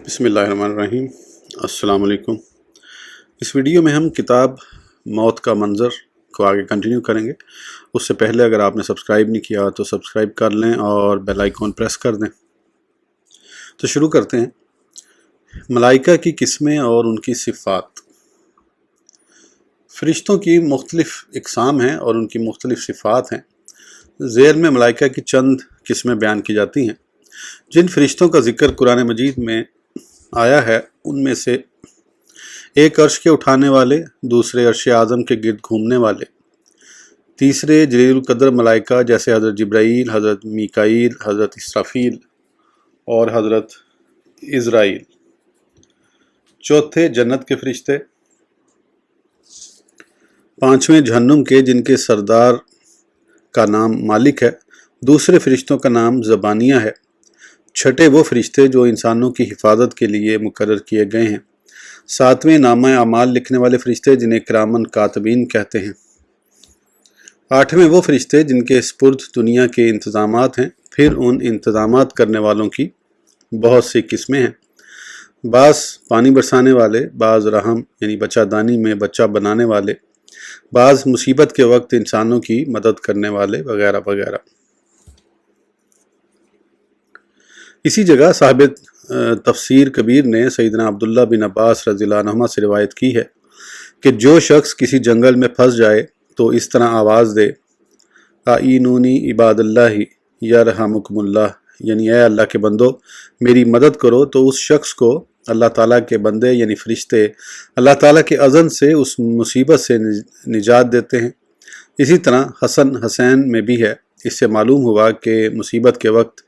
بسم اللہ الرحمن الرحیم۔ السلام علیکم۔ اس ویڈیو میں ہم کتاب موت کا منظر کو آگے کنٹینیو کریں گے۔ اس سے پہلے اگر آپ نے سبسکرائب نہیں کیا تو سبسکرائب کر لیں اور بیل آئیکن پریس کر دیں۔ تو شروع کرتے ہیں۔ ملائکہ کی قسمیں اور ان کی صفات۔ فرشتوں کی مختلف اقسام ہیں اور ان کی مختلف صفات ہیں۔ ذیل میں ملائکہ کی چند قسمیں بیان کی جاتی ہیں۔ جن فرشتوں کا ذکر قرآن مجید میں آیا ہے ان میں سے ایک عرش کے اٹھانے والے، دوسرے عرش اعظم کے گرد گھومنے والے، تیسرے جلیل القدر ملائکہ جیسے حضرت جبرائیل، حضرت میکائیل، حضرت اسرافیل اور حضرت عزرائیل، چوتھے جنت کے فرشتے، پانچویں جہنم کے جن کے سردار کا نام مالک ہے، دوسرے فرشتوں کا نام زبانیہ ہے، چھٹے وہ فرشتے جو انسانوں کی حفاظت کے لیے مقرر کیے گئے ہیں، ساتویں نامہ اعمال لکھنے والے فرشتے جنہیں کرامن کاتبین کہتے ہیں، آٹھویں وہ فرشتے جن کے سپرد دنیا کے انتظامات ہیں، پھر ان انتظامات کرنے والوں کی بہت سی قسمیں ہیں، بعض پانی برسانے والے، بعض رحم یعنی بچہ دانی میں بچہ بنانے والے، بعض مصیبت کے وقت انسانوں کی مدد کرنے والے وغیرہ وغیرہ۔ اسی جگہ صاحب تفسیر کبیر نے سیدنا عبداللہ بن عباس رضی اللہ عنہما سے روایت کی ہے کہ جو شخص کسی جنگل میں پھنس جائے تو اس طرح آواز دے، اعینونی عباد اللہ یرحمکم اللہ، یعنی اے اللہ کے بندو میری مدد کرو، تو اس شخص کو اللہ تعالیٰ کے بندے یعنی فرشتے اللہ تعالیٰ کے اذن سے اس مصیبت سے نجات دیتے ہیں۔ اسی طرح حسن حسین میں بھی ہے۔ اس سے معلوم ہوا کہ مصیبت کے وقت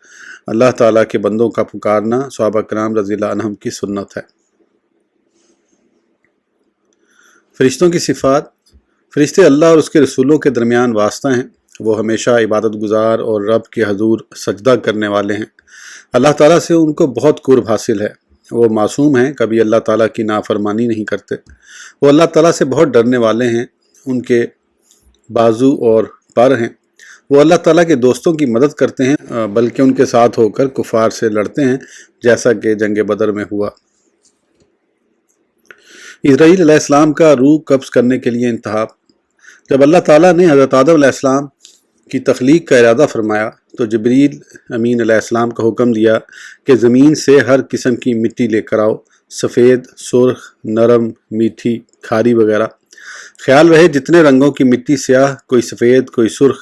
اللہ تعالیٰ کے بندوں کا پکارنا صحابہ کرام رضی اللہ عنہم کی سنت ہے۔ فرشتوں کی صفات۔ فرشتے اللہ اور اس کے رسولوں کے درمیان واسطہ ہیں۔ وہ ہمیشہ عبادت گزار اور رب کے حضور سجدہ کرنے والے ہیں۔ اللہ تعالیٰ سے ان کو بہت قرب حاصل ہے۔ وہ معصوم ہیں، کبھی اللہ تعالیٰ کی نافرمانی نہیں کرتے۔ وہ اللہ تعالیٰ سے بہت ڈرنے والے ہیں۔ ان کے بازو اور پر ہیں۔ وہ اللہ تعالیٰ کے دوستوں کی مدد کرتے ہیں، بلکہ ان کے ساتھ ہو کر کفار سے لڑتے ہیں، جیسا کہ جنگ بدر میں ہوا۔ اسرائیل علیہ السلام کا روح قبض کرنے کے لیے انتخاب۔ جب اللہ تعالیٰ نے حضرت آدم علیہ السلام کی تخلیق کا ارادہ فرمایا تو جبریل امین علیہ السلام کا حکم دیا کہ زمین سے ہر قسم کی مٹی لے کر آؤ، سفید، سرخ، نرم، میٹھی، کھاری وغیرہ۔ خیال رہے جتنے رنگوں کی مٹی، سیاہ، کوئی سفید، کوئی سرخ،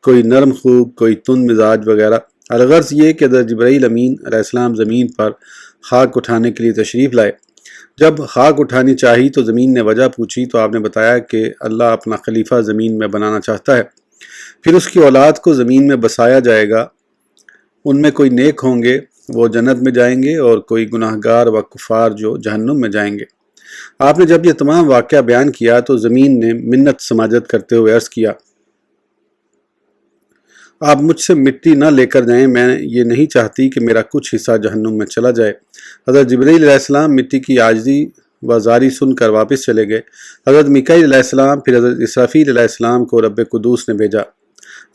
کوئی نرم خوب، کوئی تند مزاج وغیرہ۔ الغرض یہ کہ حضرت جبرائیل امین علیہ السلام زمین پر خاک اٹھانے کے لیے تشریف لائے۔ جب خاک اٹھانی چاہی تو زمین نے وجہ پوچھی تو آپ نے بتایا کہ اللہ اپنا خلیفہ زمین میں بنانا چاہتا ہے، پھر اس کی اولاد کو زمین میں بسایا جائے گا۔ ان میں کوئی نیک ہوں گے وہ جنت میں جائیں گے اور کوئی گناہ گار و کفار جو جہنم میں جائیں گے۔ آپ نے جب یہ تمام واقعہ بیان کیا تو زمین نے منت سماجت کرتے ہوئے عرض کیا، آپ مجھ سے مٹی نہ لے کر جائیں، میں یہ نہیں چاہتی کہ میرا کچھ حصہ جہنم میں چلا جائے۔ حضرت جبرائیل علیہ السلام مٹی کی عاجزی و زاری سن کر واپس چلے گئے۔ حضرت میکائیل علیہ السلام پھر حضرت اسرافیل علیہ السلام کو رب قدوس نے بھیجا۔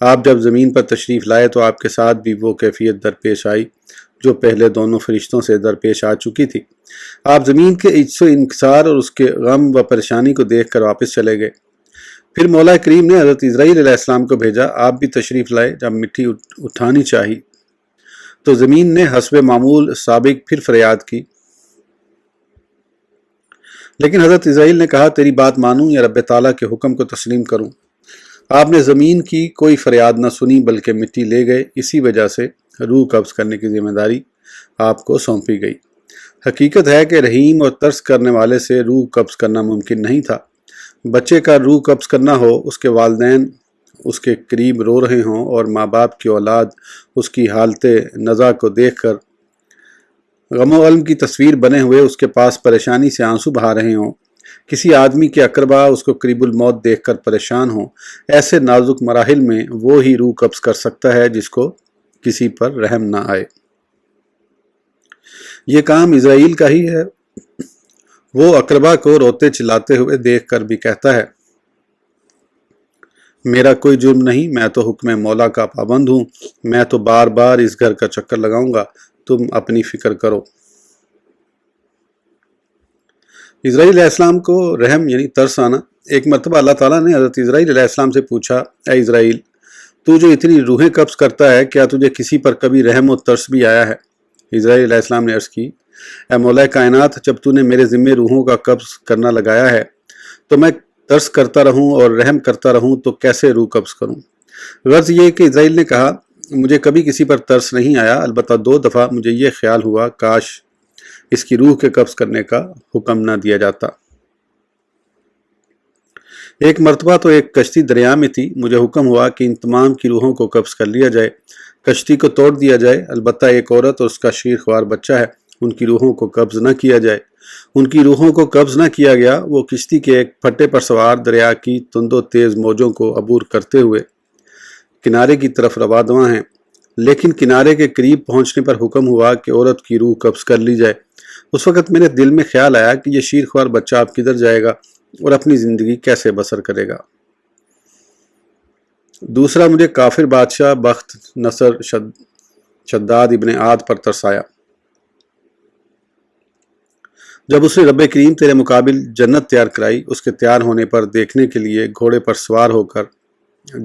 آپ جب زمین پر تشریف لائے تو آپ کے ساتھ بھی وہ کیفیت درپیش آئی جو پہلے دونوں فرشتوں سے درپیش آ چکی تھی۔ آپ زمین کے عجز و انکسار اور اس کے غم و پریشانی کو دیکھ کر واپس چلے گئے۔ پھر مولا کریم نے حضرت اسرائیل علیہ السلام کو بھیجا۔ آپ بھی تشریف لائے۔ جب مٹی اٹھانی چاہی تو زمین نے حسب معمول سابق پھر فریاد کی، لیکن حضرت اسرائیل نے کہا تیری بات مانوں یا رب تعالیٰ کے حکم کو تسلیم کروں۔ آپ نے زمین کی کوئی فریاد نہ سنی بلکہ مٹی لے گئے۔ اسی وجہ سے روح قبض کرنے کی ذمہ داری آپ کو سونپی گئی۔ حقیقت ہے کہ رحیم اور ترس کرنے والے سے روح قبض کرنا ممکن نہیں تھا۔ بچے کا روح قبض کرنا ہو، اس کے والدین اس کے قریب رو رہے ہوں اور ماں باپ کی اولاد اس کی حالت نزع کو دیکھ کر غم و غلم کی تصویر بنے ہوئے اس کے پاس پریشانی سے آنسو بہا رہے ہوں، کسی آدمی کے اقربا اس کو قریب الموت دیکھ کر پریشان ہوں، ایسے نازک مراحل میں وہ ہی روح قبض کر سکتا ہے جس کو کسی پر رحم نہ آئے۔ یہ کام اسرائیل کا ہی ہے۔ وہ اقربا کو روتے چلاتے ہوئے دیکھ کر بھی کہتا ہے، میرا کوئی جرم نہیں، میں تو حکم مولا کا پابند ہوں، میں تو بار بار اس گھر کا چکر لگاؤں گا، تم اپنی فکر کرو۔ اسرائیل علیہ السلام کو رحم یعنی ترس آنا۔ ایک مرتبہ اللہ تعالیٰ نے حضرت اسرائیل علیہ السلام سے پوچھا، اے اسرائیل، تو جو اتنی روحیں قبض کرتا ہے، کیا تجھے کسی پر کبھی رحم و ترس بھی آیا ہے؟ اسرائیل علیہ السلام نے عرض کی، اے مولا کائنات، جب تو نے میرے ذمے روحوں کا قبض کرنا لگایا ہے تو میں ترس کرتا رہوں اور رحم کرتا رہوں تو کیسے روح قبض کروں؟ غرض یہ کہ اسرائیل نے کہا، مجھے کبھی کسی پر ترس نہیں آیا، البتہ 2 دفعہ مجھے یہ خیال ہوا کاش اس کی روح کے قبض کرنے کا حکم نہ دیا جاتا۔ ایک مرتبہ تو ایک کشتی دریا میں تھی، مجھے حکم ہوا کہ ان تمام کی روحوں کو قبض کر لیا جائے، کشتی کو توڑ دیا جائے، البتہ ایک عورت اور اس کا شیر خوار بچہ ہے، ان کی روحوں کو قبض نہ کیا جائے۔ ان کی روحوں کو قبض نہ کیا گیا، وہ کشتی کے ایک پھٹے پر سوار دریا کی تند و تیز موجوں کو عبور کرتے ہوئے کنارے کی طرف رواں ہیں، لیکن کنارے کے قریب پہنچنے پر حکم ہوا کہ عورت کی روح قبض کر لی جائے۔ اس وقت میرے دل میں خیال آیا کہ یہ شیر خوار بچہ اب کدھر جائے گا اور اپنی زندگی کیسے بسر کرے گا؟ دوسرا، مجھے کافر بادشاہ بخت نصر شداد ابن عاد پر ترس آیا۔ جب اس نے رب کریم تیرے مقابل جنت تیار کرائی، اس کے تیار ہونے پر دیکھنے کے لیے گھوڑے پر سوار ہو کر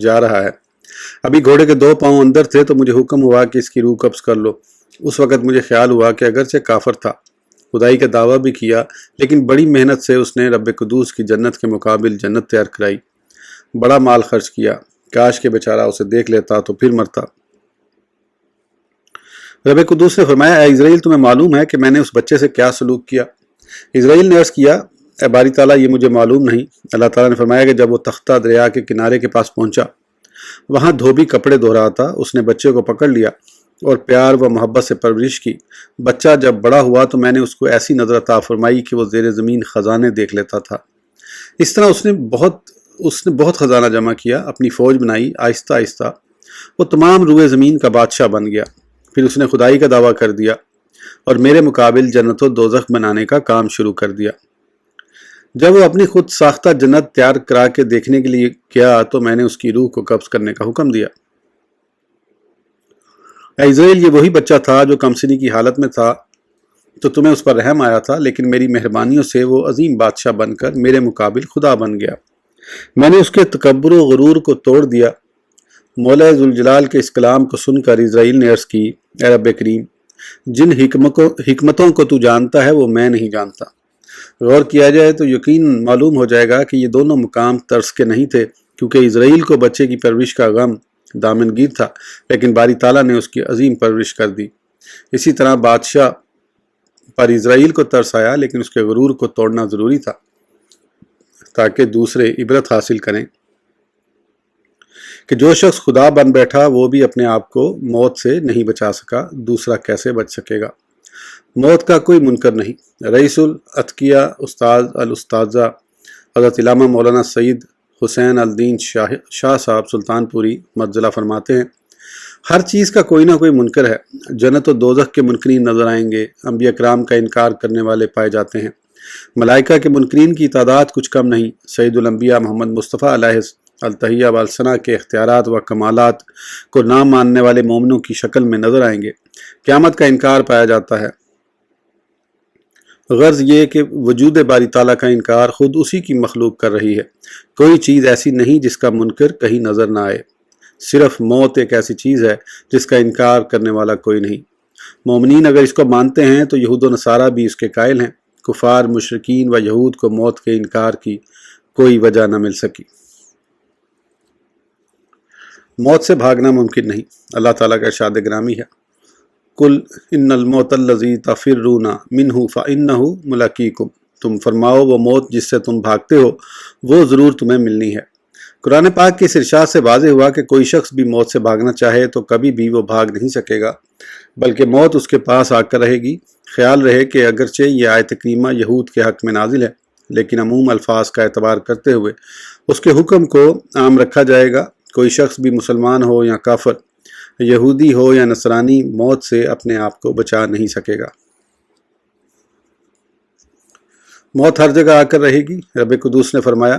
جا رہا ہے۔ ابھی گھوڑے کے 2 پاؤں اندر تھے تو مجھے حکم ہوا کہ اس کی روح قبض کر لو۔ اس وقت مجھے خیال ہوا کہ اگرچہ کافر تھا، خدائی کا دعویٰ بھی کیا، لیکن بڑی محنت سے اس نے رب قدوس کی جنت کے مقابل جنت تیار کرائی، بڑا مال خرچ کیا، کاش کہ بیچارہ اسے دیکھ لیتا تو پھر مرتا۔ رب قدوس نے فرمایا، اے اسرائیل، تمہیں معلوم ہے کہ میں نے اس بچے سے کیا سلوک کیا؟ اسرائیل نے عرض کیا، اے باری تعالیٰ، یہ مجھے معلوم نہیں۔ اللہ تعالیٰ نے فرمایا کہ جب وہ تختہ دریا کے کنارے کے پاس پہنچا، وہاں دھوبی کپڑے دھو رہا تھا، اس نے بچے کو پکڑ لیا اور پیار و محبت سے پرورش کی۔ بچہ جب بڑا ہوا تو میں نے اس کو ایسی نظر عطا فرمائی کہ وہ زیر زمین خزانے دیکھ لیتا تھا۔ اس طرح اس نے بہت خزانہ جمع کیا، اپنی فوج بنائی، آہستہ آہستہ وہ تمام روئے زمین کا بادشاہ بن گیا۔ پھر اس نے خدائی کا دعویٰ کر دیا اور میرے مقابل جنت و دوزخ بنانے کا کام شروع کر دیا۔ جب وہ اپنی خود ساختہ جنت تیار کرا کے دیکھنے کے لیے گیا تو میں نے اس کی روح کو قبض کرنے کا حکم دیا۔ اے اسرائیل، یہ وہی بچہ تھا جو کمسنی کی حالت میں تھا تو تمہیں اس پر رحم آیا تھا، لیکن میری مہربانیوں سے وہ عظیم بادشاہ بن کر میرے مقابل خدا بن گیا۔ میں نے اس کے تکبر و غرور کو توڑ دیا۔ مولا ذوالجلال کے اس کلام کو سن کر اسرائیل نے عرض کی، اے رب کریم، جن حکمتوں کو تو جانتا ہے وہ میں نہیں جانتا۔ غور کیا جائے تو یقین معلوم ہو جائے گا کہ یہ دونوں مقام ترس کے نہیں تھے، کیونکہ اسرائیل کو بچے کی پرورش کا غم دامنگیر تھا، لیکن باری تعالیٰ نے اس کی عظیم پرورش کر دی۔ اسی طرح بادشاہ پر اسرائیل کو ترس آیا، لیکن اس کے غرور کو توڑنا ضروری تھا تاکہ دوسرے عبرت حاصل کریں کہ جو شخص خدا بن بیٹھا وہ بھی اپنے آپ کو موت سے نہیں بچا سکا، دوسرا کیسے بچ سکے گا؟ موت کا کوئی منکر نہیں۔ رئیس الاتقیاء استاذ الاستاذہ حضرت علامہ مولانا سعید حسین الدین شاہ صاحب سلطان پوری مجزلہ فرماتے ہیں، ہر چیز کا کوئی نہ کوئی منکر ہے۔ جنت و دوزخ کے منکرین نظر آئیں گے، انبیاء کرام کا انکار کرنے والے پائے جاتے ہیں، ملائکہ کے منکرین کی تعداد کچھ کم نہیں۔ سید الانبیاء محمد مصطفیٰ علیہ التحیہ والثناء کے اختیارات و کمالات کو نہ ماننے والے مومنوں کی شکل میں نظر آئیں گے۔ قیامت کا انکار پایا جاتا ہے۔ غرض یہ کہ وجود باری تعالیٰ کا انکار خود اسی کی مخلوق کر رہی ہے۔ کوئی چیز ایسی نہیں جس کا منکر کہیں نظر نہ آئے، صرف موت ایک ایسی چیز ہے جس کا انکار کرنے والا کوئی نہیں۔ مومنین اگر اس کو مانتے ہیں تو یہود و نصارہ بھی اس کے قائل ہیں۔ کفار، مشرکین و یہود کو موت کے انکار کی کوئی وجہ نہ مل سکی۔ موت سے بھاگنا ممکن نہیں۔ اللہ تعالیٰ کا ارشاد گرامی ہے، قل ان الموت الذی تفرون منہ فانہ ملاقیکم، تم فرماؤ وہ موت جس سے تم بھاگتے ہو وہ ضرور تمہیں ملنی ہے۔ قرآن پاک کے اس ارشاد سے واضح ہوا کہ کوئی شخص بھی موت سے بھاگنا چاہے تو کبھی بھی وہ بھاگ نہیں سکے گا، بلکہ موت اس کے پاس آ کر رہے گی۔ خیال رہے کہ اگرچہ یہ آیت کریمہ یہود کے حق میں نازل ہے، لیکن عموم الفاظ کا اعتبار کرتے ہوئے اس کے حکم کو عام رکھا جائے گا۔ کوئی شخص بھی مسلمان ہو یا کافر، یہودی ہو یا نصرانی، موت سے اپنے آپ کو بچا نہیں سکے گا۔ موت ہر جگہ آ کر رہے گی۔ رب قدوس نے فرمایا،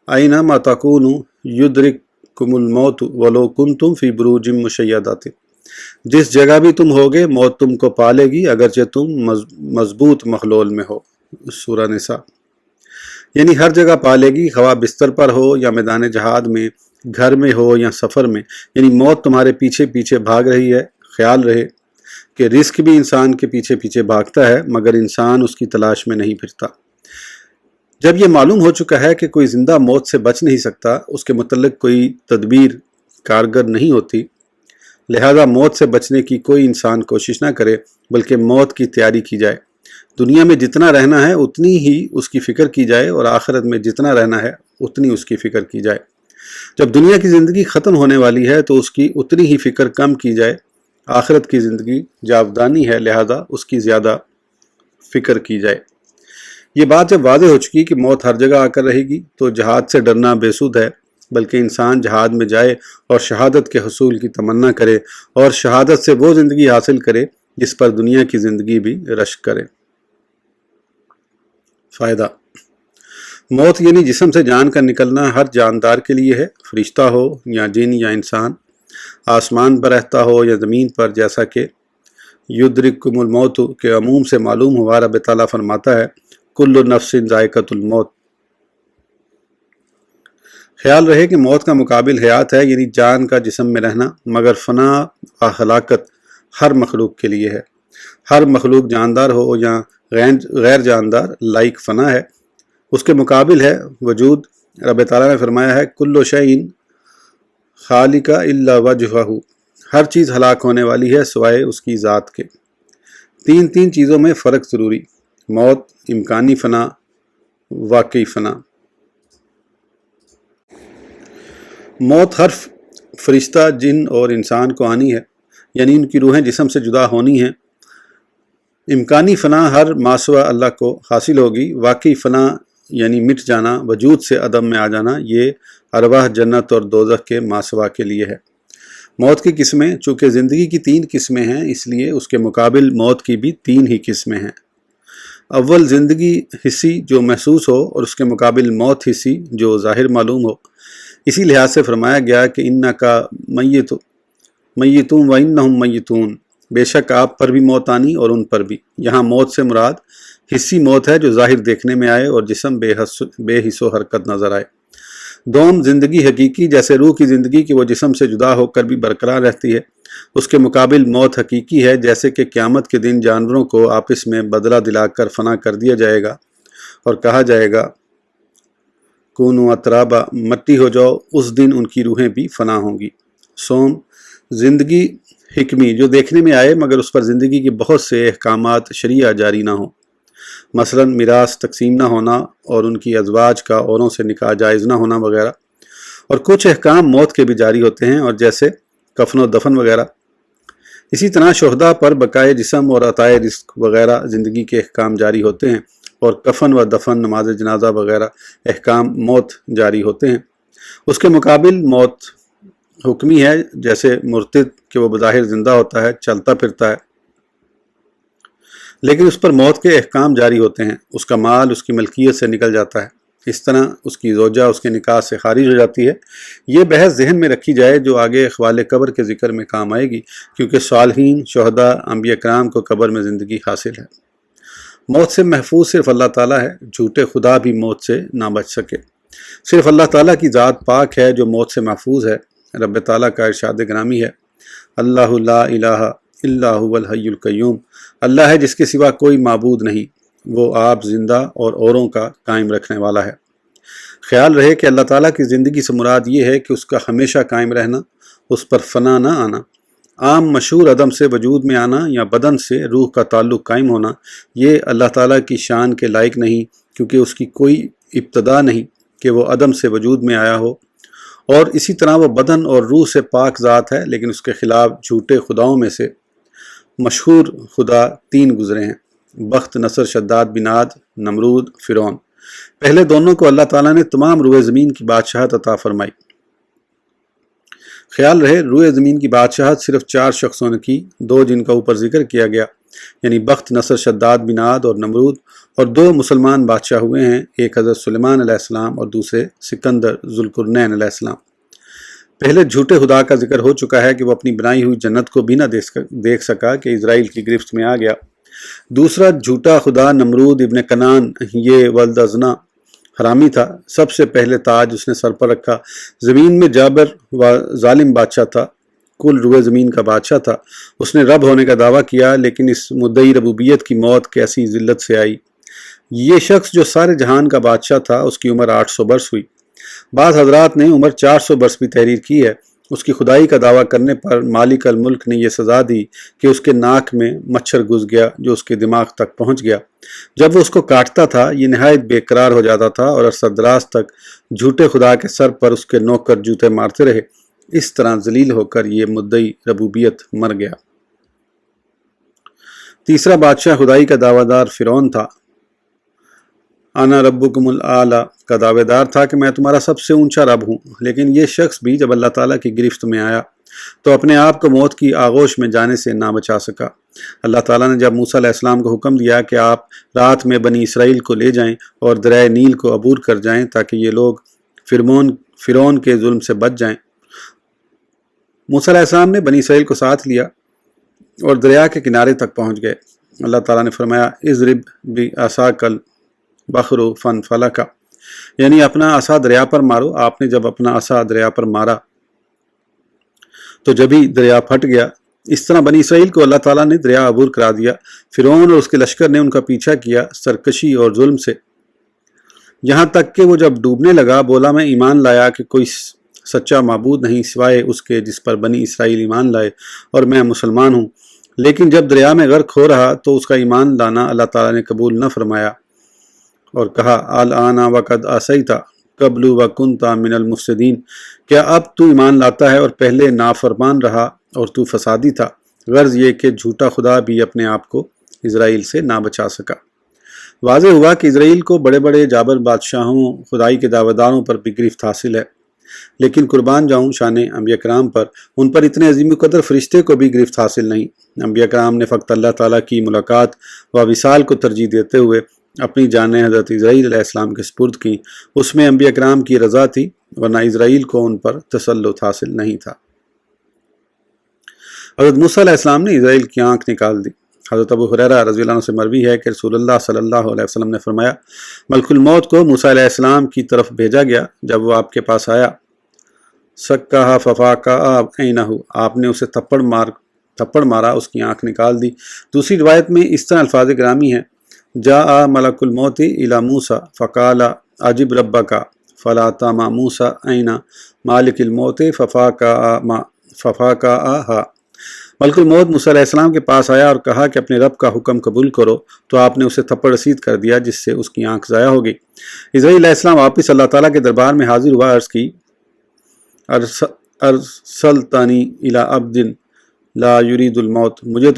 اینما تکونوا یدرککم الموت ولو کنتم فی بروج مشیدۃ، جس جگہ بھی تم ہوگے موت تم کو پالے گی اگرچہ تم مضبوط مخلول میں ہو۔ سورہ نساء۔ یعنی ہر جگہ پالے گی، خواہ بستر پر ہو یا میدان جہاد میں، گھر میں ہو یا سفر میں، یعنی موت تمہارے پیچھے پیچھے بھاگ رہی ہے۔ خیال رہے کہ رزق بھی انسان کے پیچھے پیچھے بھاگتا ہے، مگر انسان اس کی تلاش میں نہیں پھرتا۔ جب یہ معلوم ہو چکا ہے کہ کوئی زندہ موت سے بچ نہیں سکتا، اس کے متعلق کوئی تدبیر کارگر نہیں ہوتی، لہذا موت سے بچنے کی کوئی انسان کوشش نہ کرے بلکہ موت کی تیاری کی جائے۔ دنیا میں جتنا رہنا ہے اتنی ہی اس کی فکر کی جائے، اور آخرت میں جتنا رہنا ہے اتنی اس کی فکر کی جائے۔ جب دنیا کی زندگی ختم ہونے والی ہے تو اس کی اتنی ہی فکر کم کی جائے۔ آخرت کی زندگی جاودانی ہے، لہذا اس کی زیادہ فکر کی جائے۔ یہ بات جب واضح ہو چکی کہ موت ہر جگہ آ کر رہے گی تو جہاد سے ڈرنا بے سود ہے، بلکہ انسان جہاد میں جائے اور شہادت کے حصول کی تمنا کرے، اور شہادت سے وہ زندگی حاصل کرے جس پر دنیا کی زندگی بھی رشک کرے۔ فائدہ: موت یعنی جسم سے جان کا نکلنا ہر جاندار کے لیے ہے، فرشتہ ہو یا جن یا انسان، آسمان پر رہتا ہو یا زمین پر، جیسا کہ یدرککم الموت کے عموم سے معلوم ہوا۔ رب تعالیٰ فرماتا ہے کل نفس ذائقۃ الموت۔ خیال رہے کہ موت کا مقابل حیات ہے، یعنی جان کا جسم میں رہنا، مگر فنا و ہلاکت ہر مخلوق کے لیے ہے۔ ہر مخلوق جاندار ہو یا غیر جاندار لائق فنا ہے، اس کے مقابل ہے وجود۔ رب تعالیٰ نے فرمایا ہے کل شیء خالق الا وجہہ، ہر چیز ہلاک ہونے والی ہے سوائے اس کی ذات کے۔ تین چیزوں میں فرق ضروری: موت، امکانی فنا، واقعی فنا۔ موت ہر فرشتہ، جن اور انسان کو آنی ہے، یعنی ان کی روحیں جسم سے جدا ہونی ہیں۔ امکانی فنا ہر ماسوا اللہ کو حاصل ہوگی۔ واقعی فنا یعنی مٹ جانا، وجود سے عدم میں آ جانا، یہ ارواح جنت اور دوزخ کے ماسوا کے لیے ہے۔ موت کی قسمیں: چونکہ زندگی کی 3 قسمیں ہیں، اس لیے اس کے مقابل موت کی بھی 3 ہی قسمیں ہیں۔ اول زندگی حصی جو محسوس ہو، اور اس کے مقابل موت حصی جو ظاہر معلوم ہو۔ اسی لحاظ سے فرمایا گیا کہ انکا میتون و انہم میتون، بے شک آپ پر بھی موت آنی اور ان پر بھی۔ یہاں موت سے مراد حصی موت ہے جو ظاہر دیکھنے میں آئے اور جسم بے حس و حرکت نظر آئے۔ دوم زندگی حقیقی، جیسے روح کی زندگی کہ وہ جسم سے جدا ہو کر بھی برقرار رہتی ہے، اس کے مقابل موت حقیقی ہے، جیسے کہ قیامت کے دن جانوروں کو آپس میں بدلہ دلا کر فنا کر دیا جائے گا اور کہا جائے گا کونوا ترابا، مٹی ہو جاؤ، اس دن ان کی روحیں بھی فنا ہوں گی۔ سوم زندگی حکمی، جو دیکھنے میں آئے مگر اس پر زندگی کے بہت سے احکامات شرعیہ جاری نہ ہوں، مثلا میراث تقسیم نہ ہونا اور ان کی ازواج کا اوروں سے نکاح جائز نہ ہونا وغیرہ۔ اور کچھ احکام موت کے بھی جاری ہوتے ہیں، اور جیسے کفن و دفن وغیرہ۔ اسی طرح شہداء پر بقائے جسم اور عطائے رزق وغیرہ زندگی کے احکام جاری ہوتے ہیں، اور کفن و دفن، نماز جنازہ وغیرہ احکام موت جاری ہوتے ہیں۔ اس کے مقابل موت حکمی ہے، جیسے مرتد کہ وہ بظاہر زندہ ہوتا ہے، چلتا پھرتا ہے، لیکن اس پر موت کے احکام جاری ہوتے ہیں، اس کا مال اس کی ملکیت سے نکل جاتا ہے، اس طرح اس کی زوجہ اس کے نکاح سے خارج ہو جاتی ہے۔ یہ بحث ذہن میں رکھی جائے جو آگے احوال قبر کے ذکر میں کام آئے گی، کیونکہ صالحین، شہداء، انبیاء کرام کو قبر میں زندگی حاصل ہے۔ موت سے محفوظ صرف اللہ تعالیٰ ہے، جھوٹے خدا بھی موت سے نہ بچ سکے۔ صرف اللہ تعالیٰ کی ذات پاک ہے جو موت سے محفوظ ہے۔ رب تعالیٰ کا ارشاد گرامی ہے اللہ لا الہ الا هو الحی القیوم، اللہ ہے جس کے سوا کوئی معبود نہیں، وہ آپ زندہ اور اوروں کا قائم رکھنے والا ہے۔ خیال رہے کہ اللہ تعالیٰ کی زندگی سے مراد یہ ہے کہ اس کا ہمیشہ قائم رہنا، اس پر فنا نہ آنا۔ عام مشہور عدم سے وجود میں آنا یا بدن سے روح کا تعلق قائم ہونا، یہ اللہ تعالیٰ کی شان کے لائق نہیں، کیونکہ اس کی کوئی ابتدا نہیں کہ وہ عدم سے وجود میں آیا ہو، اور اسی طرح وہ بدن اور روح سے پاک ذات ہے، لیکن اس کے خلاف جھوٹے خداؤں میں سے مشہور خدا 3 گزرے ہیں: بخت، نصر، شداد بن عاد، نمرود، فرعون۔ پہلے دونوں کو اللہ تعالیٰ نے تمام روئے زمین کی بادشاہت عطا فرمائی۔ خیال رہے روئے زمین کی بادشاہت صرف 4 شخصوں نے کی، 2 جن کا اوپر ذکر کیا گیا، یعنی بخت، نصر، شداد بن عاد اور نمرود، اور 2 مسلمان بادشاہ ہوئے ہیں، ایک حضرت سلیمان علیہ السلام اور دوسرے سکندر ذوالقرنین علیہ السلام۔ پہلے جھوٹے خدا کا ذکر ہو چکا ہے کہ وہ اپنی بنائی ہوئی جنت کو بھی نہ دیکھ سکا کہ اسرائیل کی گرفت میں آ گیا، دوسرا جھوٹا خدا نمرود ابن کنان، یہ ولد ازنا حرامی تھا، سب سے پہلے تاج اس نے سر پر رکھا۔ زمین میں جابر و ظالم بادشاہ تھا، کل روئے زمین کا بادشاہ تھا۔ اس نے رب ہونے کا دعویٰ کیا، لیکن اس مدعی ربوبیت کی موت کیسی ذلت سے آئی۔ یہ شخص جو سارے جہان کا بادشاہ تھا، اس کی عمر 800 برس ہوئی۔ بعض حضرات نے عمر 400 برس بھی تحریر کی ہے۔ اس کی خدائی کا دعویٰ کرنے پر مالک الملک نے یہ سزا دی کہ اس کے ناک میں مچھر گھس گیا جو اس کے دماغ تک پہنچ گیا۔ جب وہ اس کو کاٹتا تھا یہ نہایت بے قرار ہو جاتا تھا اور عرصہ دراز تک جھوٹے خدا کے سر پر اس کے نوکر جوتے مارتے رہے۔ اس طرح ذلیل ہو کر یہ مدعی ربوبیت مر گیا۔ تیسرا بادشاہ خدائی کا دعویٰ دار فرعون تھا۔ انا ربکم الاعلی کا دعوے دار تھا کہ میں تمہارا سب سے اونچا رب ہوں، لیکن یہ شخص بھی جب اللہ تعالیٰ کی گرفت میں آیا تو اپنے آپ کو موت کی آغوش میں جانے سے نہ بچا سکا۔ اللہ تعالیٰ نے جب موسیٰ علیہ السلام کو حکم دیا کہ آپ رات میں بنی اسرائیل کو لے جائیں اور دریائے نیل کو عبور کر جائیں تاکہ یہ لوگ فرعون کے ظلم سے بچ جائیں، موسیٰ علیہ السلام نے بنی اسرائیل کو ساتھ لیا اور دریا کے کنارے تک پہنچ گئے۔ اللہ تعالیٰ نے فرمایا اضرب بعصاک البحر فانفلق، یعنی اپنا عصا دریا پر مارو۔ آپ نے جب اپنا عصا دریا پر مارا تو جبھی دریا پھٹ گیا۔ اس طرح بنی اسرائیل کو اللہ تعالیٰ نے دریا عبور کرا دیا۔ فرعون اور اس کے لشکر نے ان کا پیچھا کیا سرکشی اور ظلم سے، یہاں تک کہ وہ جب ڈوبنے لگا بولا میں ایمان لایا کہ کوئی سچا معبود نہیں سوائے اس کے جس پر بنی اسرائیل ایمان لائے، اور میں مسلمان ہوں۔ لیکن جب دریا میں غرق ہو رہا تو اس کا ایمان لانا اللہ تعالیٰ نے قبول نہ فرمایا اور کہا الآن وقد عصیت قبل وکنت من المفسدین، کیا اب تو ایمان لاتا ہے اور پہلے نافرمان رہا اور تو فسادی تھا۔ غرض یہ کہ جھوٹا خدا بھی اپنے آپ کو اسرائیل سے نہ بچا سکا۔ واضح ہوا کہ اسرائیل کو بڑے بڑے جابر بادشاہوں خدائی کے دعویٰ داروں پر بھی گرفت حاصل ہے، لیکن قربان جاؤں شان انبیاء کرام پر، ان پر اتنے عظیم قدر فرشتے کو بھی گرفت حاصل نہیں۔ انبیاء کرام نے فقط اللہ تعالیٰ کی ملاقات و وصال کو ترجیح دیتے ہوئے اپنی جانیں حضرت اسرائیل علیہ السلام کے سپرد کی۔ اس میں انبیاء کرام کی رضا تھی، ورنہ اسرائیل کو ان پر تسلط حاصل نہیں تھا۔ حضرت موسیٰ علیہ السلام نے اسرائیل کی آنکھ نکال دی۔ حضرت ابو ہریرہ رضی اللہ عنہ سے مروی ہے کہ رسول اللہ صلی اللہ علیہ وسلم نے فرمایا ملک الموت کو موسیٰ علیہ السلام کی طرف بھیجا گیا۔ جب وہ آپ کے پاس آیا سکّاہا ففاقا عینہ، آپ نے اسے تھپڑ مارا، اس کی آنکھ نکال دی۔ دوسری روایت میں اس طرح الفاظ گرامی ہیں جاء ملک الموت الی موسیٰ فقال عجب ربک فلا تما موسیٰ عین مالک الموت ففاقاہا۔ ملک الموت موسیٰ علیہ السلام کے پاس آیا اور کہا کہ اپنے رب کا حکم قبول کرو، تو آپ نے اسے تھپڑ رسید کر دیا جس سے اس کی آنکھ ضائع ہو گئی۔ اسرائیل علیہ السلام واپس اللہ تعالیٰ کے دربار میں حاضر ہوا، عرض کی ارسلتنی الی عبد لا یرید الموت، مجھے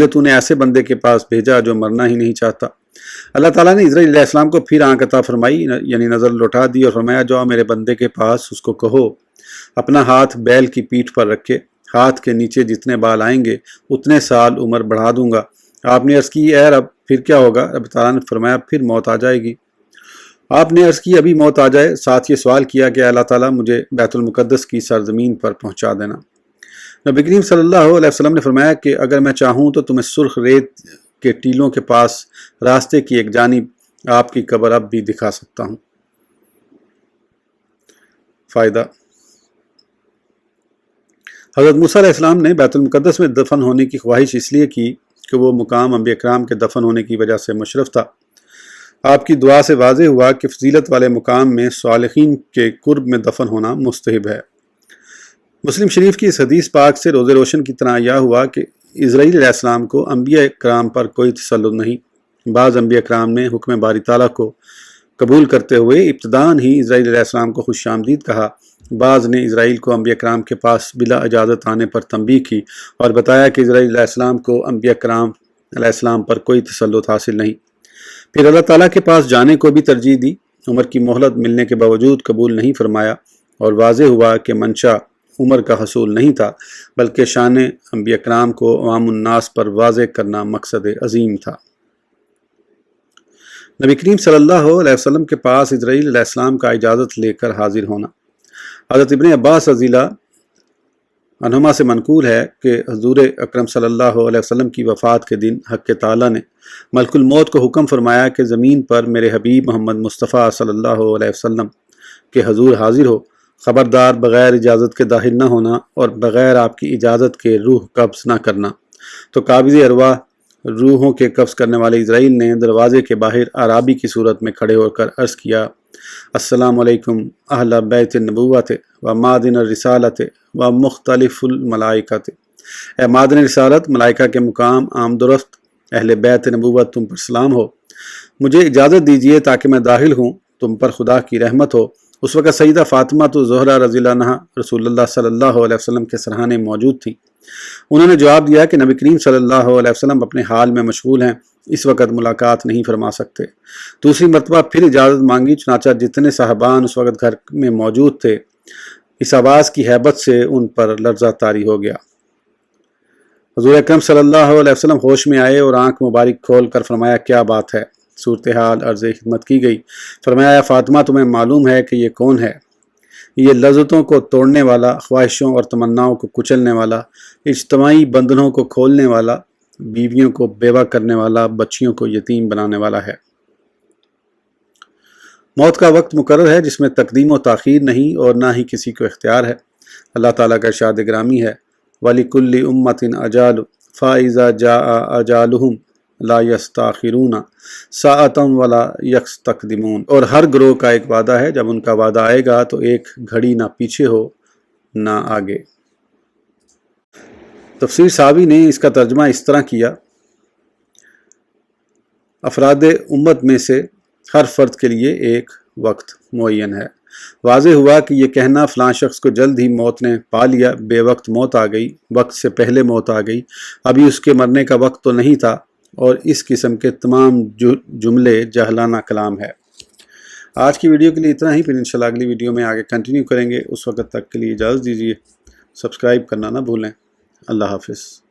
تو نے ایسے بندے کے پاس بھیجا جو مرنا ہی نہیں چاہتا۔ اللہ تعالیٰ نے اسرائیل علیہ السلام کو پھر آنکھ عطا فرمائی، یعنی نظر لوٹا دی، اور فرمایا جاؤ میرے بندے کے پاس، اس کو کہو اپنا ہاتھ بیل کی پیٹھ پر رکھے، ہاتھ کے نیچے جتنے بال آئیں گے اتنے سال عمر بڑھا دوں گا۔ آپ نے عرض کی اے رب پھر کیا ہوگا؟ رب تعالیٰ نے فرمایا پھر موت آ جائے گی۔ آپ نے عرض کی ابھی موت آ جائے، ساتھ یہ سوال کیا کہ اللہ تعالیٰ مجھے بیت المقدس کی سرزمین پر پہنچا دینا۔ نبی کریم صلی اللہ علیہ وسلم نے فرمایا کہ اگر میں چاہوں تو تمہیں سرخ ریت کے ٹیلوں کے پاس راستے کی ایک جانب آپ کی قبر اب بھی دکھا سکتا ہوں۔ فائدہ: حضرت موسیٰ علیہ السلام نے بیت المقدس میں دفن ہونے کی خواہش اس لیے کی کہ وہ مقام انبیاء کرام کے دفن ہونے کی وجہ سے مشرف تھا۔ آپ کی دعا سے واضح ہوا کہ فضیلت والے مقام میں صالحین کے قرب میں دفن ہونا مستحب ہے۔ مسلم شریف کی اس حدیث پاک سے روز روشن کی طرح یہ ہوا کہ اسرائیل علیہ السلام کو انبیاء کرام پر کوئی تسلط نہیں۔ بعض انبیاء کرام نے حکم باری تعالیٰ کو قبول کرتے ہوئے ابتداً ہی اسرائیل علیہ السلام کو خوش آمدید کہا، بعض نے اسرائیل کو انبیاء کرام کے پاس بلا اجازت آنے پر تنبیہ کی اور بتایا کہ اسرائیل علیہ السلام کو انبیاء کرام علیہ السلام پر کوئی تسلط حاصل نہیں۔ پھر اللہ تعالیٰ کے پاس جانے کو بھی ترجیح دی، عمر کی مہلت ملنے کے باوجود قبول نہیں فرمایا، اور واضح ہوا کہ منشا عمر کا حصول نہیں تھا بلکہ شان انبیاء کرام کو عوام الناس پر واضح کرنا مقصد عظیم تھا۔ نبی کریم صلی اللہ علیہ وسلم کے پاس اسرائیل علیہ السلام کا اجازت لے کر حاضر ہونا۔ حضرت ابن عباس رضی اللہ عنہما سے منقول ہے کہ حضور اکرم صلی اللہ علیہ وسلم کی وفات کے دن حق تعالیٰ نے ملک الموت کو حکم فرمایا کہ زمین پر میرے حبیب محمد مصطفیٰ صلی اللہ علیہ وسلم کے حضور حاضر ہو، خبردار بغیر اجازت کے داخل نہ ہونا اور بغیر آپ کی اجازت کے روح قبض نہ کرنا۔ تو قابض ارواح روحوں کے قبض کرنے والے اسرائیل نے دروازے کے باہر عرابی کی صورت میں کھڑے ہو کر عرض کیا، السلام علیکم اہل بیت النبوت و معدن الرسالت و مختلف الملائکت۔ اے معدن رسالت، ملائکہ کے مقام، عام درست، اہل بیت نبوت، تم پر سلام ہو، مجھے اجازت دیجیے تاکہ میں داخل ہوں، تم پر خدا کی رحمت ہو۔ اس وقت سیدہ فاطمہ تو زہرا رضی اللہ عنہا رسول اللہ صلی اللہ علیہ وسلم کے سرحانے موجود تھیں۔ انہوں نے جواب دیا کہ نبی کریم صلی اللہ علیہ وسلم اپنے حال میں مشغول ہیں، اس وقت ملاقات نہیں فرما سکتے۔ دوسری مرتبہ پھر اجازت مانگی، چنانچہ جتنے صاحبان اس وقت گھر میں موجود تھے، اس آواز کی ہیبت سے ان پر لرزہ طاری ہو گیا۔ حضور اکرم صلی اللہ علیہ وسلم ہوش میں آئے اور آنکھ مبارک کھول کر فرمایا، کیا بات ہے؟ صورتحال عرض خدمت کی گئی۔ فرمایا، یا فاطمہ، تمہیں معلوم ہے کہ یہ کون ہے؟ یہ لذتوں کو توڑنے والا، خواہشوں اور تمناؤں کو کچلنے والا، اجتماعی بندھنوں کو کھولنے والا، بیویوں کو بیوہ کرنے والا، بچیوں کو یتیم بنانے والا ہے۔ موت کا وقت مقرر ہے جس میں تقدیم و تاخیر نہیں اور نہ ہی کسی کو اختیار ہے۔ اللہ تعالیٰ کا ارشاد گرامی ہے، وَلِكُلِّ أُمَّةٍ أَجَالٌ فَإِذَا جَاءَ أَجَالُهُمْ لا يستاخرون ساعة ولا يستقدمون۔ اور ہر گروہ کا ایک وعدہ ہے، جب ان کا وعدہ آئے گا تو ایک گھڑی نہ پیچھے ہو نہ آگے۔ تفسیر صحابی نے اس کا ترجمہ اس طرح کیا، افراد امت میں سے ہر فرد کے لیے ایک وقت معین ہے۔ واضح ہوا کہ یہ کہنا فلاں شخص کو جلد ہی موت نے پا لیا، بے وقت موت آ گئی، وقت سے پہلے موت آ گئی، ابھی اس کے مرنے کا وقت تو نہیں تھا، اور اس قسم کے تمام جملے جاہلانہ کلام ہے۔ آج کی ویڈیو کے لیے اتنا ہی، پھر انشاءاللہ اگلی ویڈیو میں آگے کنٹینیو کریں گے۔ اس وقت تک کے لیے اجازت دیجیے، سبسکرائب کرنا نہ بھولیں۔ اللہ حافظ۔